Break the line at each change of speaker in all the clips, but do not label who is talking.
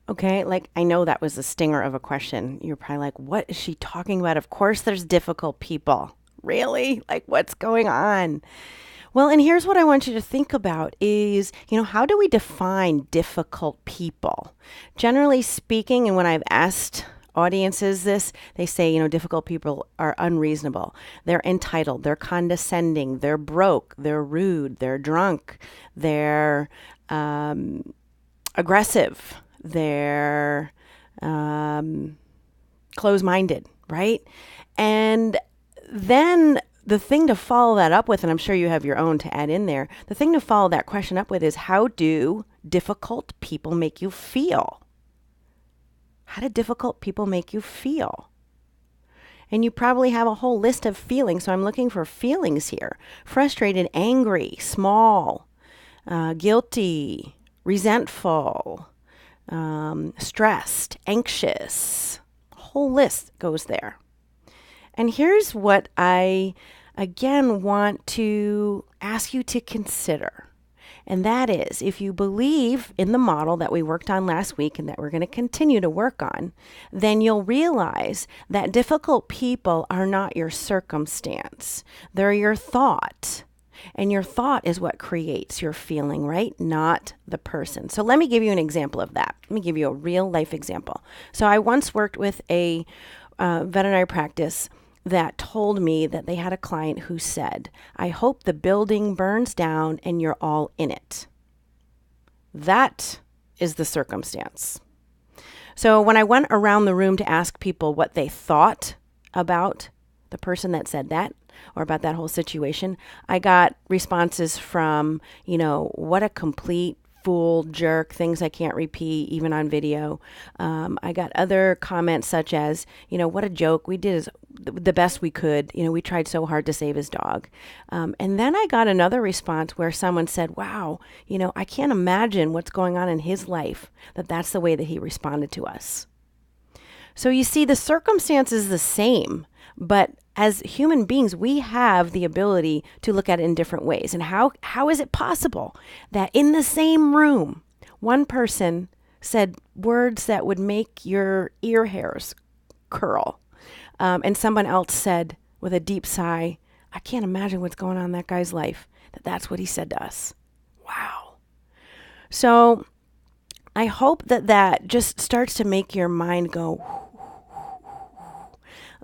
Okay, like I know that was a stinger of a question. You're probably like, what is she talking about? Of course, there's difficult people. Really? Like, what's going on? Well, and here's what I want you to think about is, how do we define difficult people? Generally speaking, and when I've asked audiences this, they say, difficult people are unreasonable. They're entitled, they're condescending, they're broke, they're rude, they're drunk, they're aggressive, they're um, close minded, right? And then the thing to follow that up with, and I'm sure you have your own to add in there, the thing to follow that question up with is how do difficult people make you feel? How do difficult people make you feel? And you probably have a whole list of feelings. So I'm looking for feelings here: frustrated, angry, small, guilty, resentful, stressed, anxious. A whole list goes there. And here's what I, again, want to ask you to consider. And that is, if you believe in the model that we worked on last week and that we're going to continue to work on, then you'll realize that difficult people are not your circumstance. They're your thought. And your thought is what creates your feeling, right? Not the person. So let me give you an example of that. Let me give you a real life example. So I once worked with a veterinary practice that told me that they had a client who said, I hope the building burns down and you're all in it. That is the circumstance. So when I went around the room to ask people what they thought about the person that said that, or about that whole situation, I got responses from, what a complete fool, jerk, things I can't repeat, even on video. I got other comments such as, what a joke. We did the best we could. We tried so hard to save his dog. And then I got another response where someone said, wow, I can't imagine what's going on in his life, that's the way that he responded to us. So you see, the circumstance is the same, but as human beings, we have the ability to look at it in different ways. And how is it possible that in the same room, one person said words that would make your ear hairs curl, and someone else said with a deep sigh, I can't imagine what's going on in that guy's life, that's what he said to us. Wow. So I hope that just starts to make your mind go,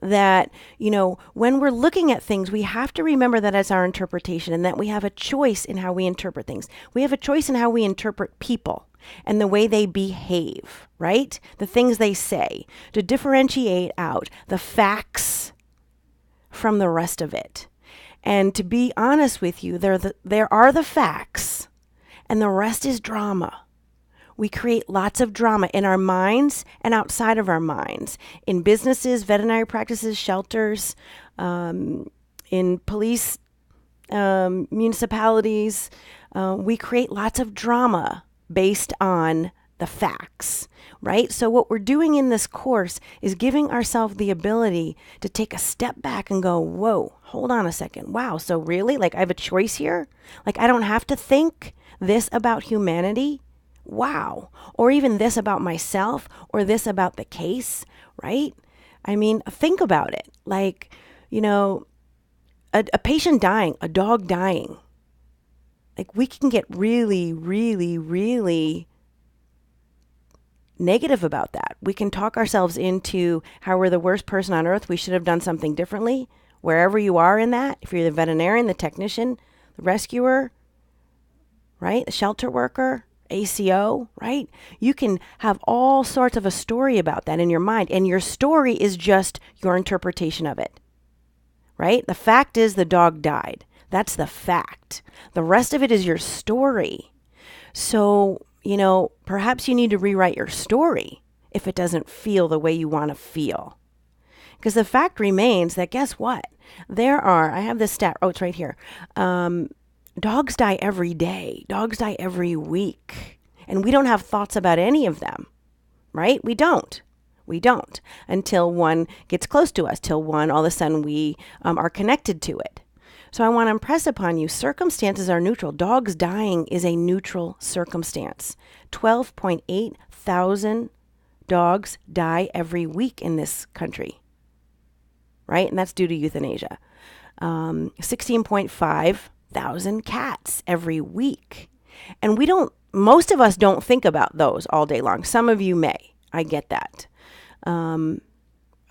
that, when we're looking at things, we have to remember that as our interpretation and that we have a choice in how we interpret things. We have a choice in how we interpret people and the way they behave, right? The things they say, to differentiate out the facts from the rest of it. And to be honest with you, there are the facts and the rest is drama. We create lots of drama in our minds and outside of our minds, in businesses, veterinary practices, shelters, in police, municipalities. We create lots of drama based on the facts, right? So what we're doing in this course is giving ourselves the ability to take a step back and go, whoa, hold on a second. Wow, so really? Like I have a choice here? Like I don't have to think this about humanity? Wow. Or even this about myself or this about the case, right? I mean, think about it. Like, a patient dying, a dog dying. Like we can get really, really, really negative about that. We can talk ourselves into how we're the worst person on earth. We should have done something differently. Wherever you are in that, if you're the veterinarian, the technician, the rescuer, right? The shelter worker, ACO, right? You can have all sorts of a story about that in your mind, and your story is just your interpretation of it, right? The fact is the dog died. That's the fact. The rest of it is your story. So, perhaps you need to rewrite your story if it doesn't feel the way you want to feel. Because the fact remains that guess what? I have this stat, it's right here. Dogs die every day. Dogs die every week. And we don't have thoughts about any of them, right? We don't. Until one gets close to us, till one, all of a sudden we are connected to it. So I want to impress upon you, circumstances are neutral. Dogs dying is a neutral circumstance. 12.8 thousand dogs die every week in this country, right? And that's due to euthanasia. 16.5 thousand cats every week. And most of us don't think about those all day long. Some of you may. I get that.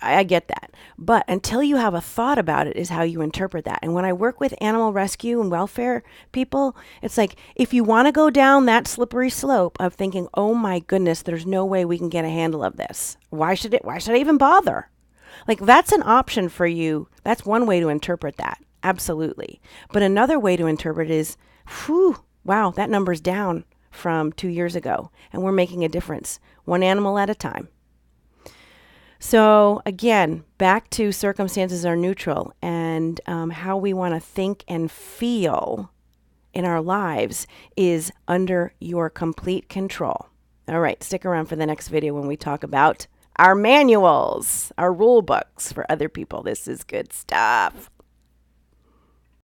I get that. But until you have a thought about it is how you interpret that. And when I work with animal rescue and welfare people, it's like, if you want to go down that slippery slope of thinking, oh my goodness, there's no way we can get a handle of this. Why should I even bother? Like, that's an option for you. That's one way to interpret that. Absolutely. But another way to interpret is, wow, that number's down from 2 years ago. And we're making a difference, one animal at a time. So again, back to circumstances are neutral, and how we want to think and feel in our lives is under your complete control. All right, stick around for the next video when we talk about our manuals, our rule books for other people. This is good stuff.